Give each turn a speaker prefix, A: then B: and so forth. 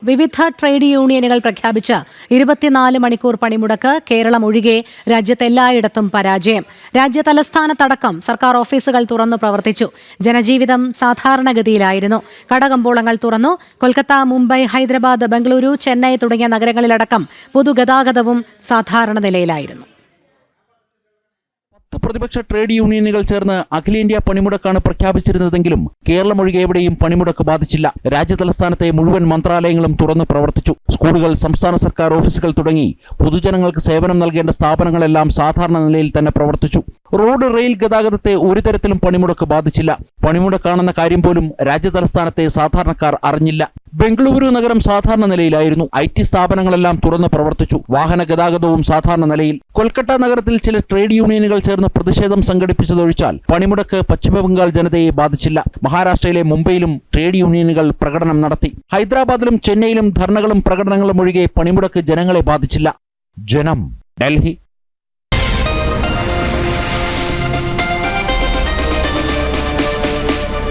A: വിവിധ ട്രേഡ് യൂണിയനുകൾ പ്രഖ്യാപിച്ച 24 മണിക്കൂർ പണിമുടക്ക് കേരളം ഒഴികെ രാജ്യത്തെല്ലായിടത്തും പരാജയം. രാജ്യതലസ്ഥാനത്തടക്കം സർക്കാർ ഓഫീസുകൾ തുറന്നു പ്രവർത്തിച്ചു. ജനജീവിതം സാധാരണഗതിയിലായിരുന്നു. കടകമ്പോളങ്ങൾ തുറന്നു. കൊൽക്കത്ത, മുംബൈ, ഹൈദരാബാദ്, ബംഗളൂരു, ചെന്നൈ തുടങ്ങിയ നഗരങ്ങളിലടക്കം പൊതുഗതാഗതവും സാധാരണ നിലയിലായിരുന്നു.
B: പ്രതിപക്ഷ ട്രേഡ് യൂണിയനുകൾ ചേർന്ന് അഖിലേന്ത്യാ പണിമുടക്കാണ് പ്രഖ്യാപിച്ചിരുന്നതെങ്കിലും കേരളം ഒഴികെ എവിടെയും പണിമുടക്ക് ബാധിച്ചില്ല. രാജ്യതലസ്ഥാനത്തെ മുഴുവൻ മന്ത്രാലയങ്ങളും തുറന്നു പ്രവർത്തിച്ചു. സ്കൂളുകൾ, സംസ്ഥാന സർക്കാർ ഓഫീസുകൾ തുടങ്ങി പൊതുജനങ്ങൾക്ക് സേവനം നൽകേണ്ട സ്ഥാപനങ്ങളെല്ലാം സാധാരണ നിലയിൽ തന്നെ പ്രവർത്തിച്ചു. റോഡ്, റെയിൽ ഗതാഗതത്തെ ഒരു തരത്തിലും പണിമുടക്ക് ബാധിച്ചില്ല. പണിമുടക്കാണെന്ന കാര്യം പോലും രാജ്യതലസ്ഥാനത്തെ സാധാരണക്കാർ അറിഞ്ഞില്ല. ബംഗളൂരു നഗരം സാധാരണ നിലയിലായിരുന്നു. IT സ്ഥാപനങ്ങളെല്ലാം തുറന്ന് പ്രവർത്തിച്ചു. വാഹന ഗതാഗതവും സാധാരണ നിലയിൽ. കൊൽക്കത്ത നഗരത്തിൽ ചില ട്രേഡ് യൂണിയനുകൾ ചേർന്ന് പ്രതിഷേധം സംഘടിപ്പിച്ചതൊഴിച്ചാൽ പണിമുടക്ക് പശ്ചിമബംഗാൾ ജനതയെ ബാധിച്ചില്ല. മഹാരാഷ്ട്രയിലെ മുംബൈയിലും ട്രേഡ് യൂണിയനുകൾ പ്രകടനം നടത്തി. ഹൈദരാബാദിലും ചെന്നൈയിലും ധർണകളും പ്രകടനങ്ങളും ഒഴികെ പണിമുടക്ക് ജനങ്ങളെ ബാധിച്ചില്ല. ജനം, ഡൽഹി.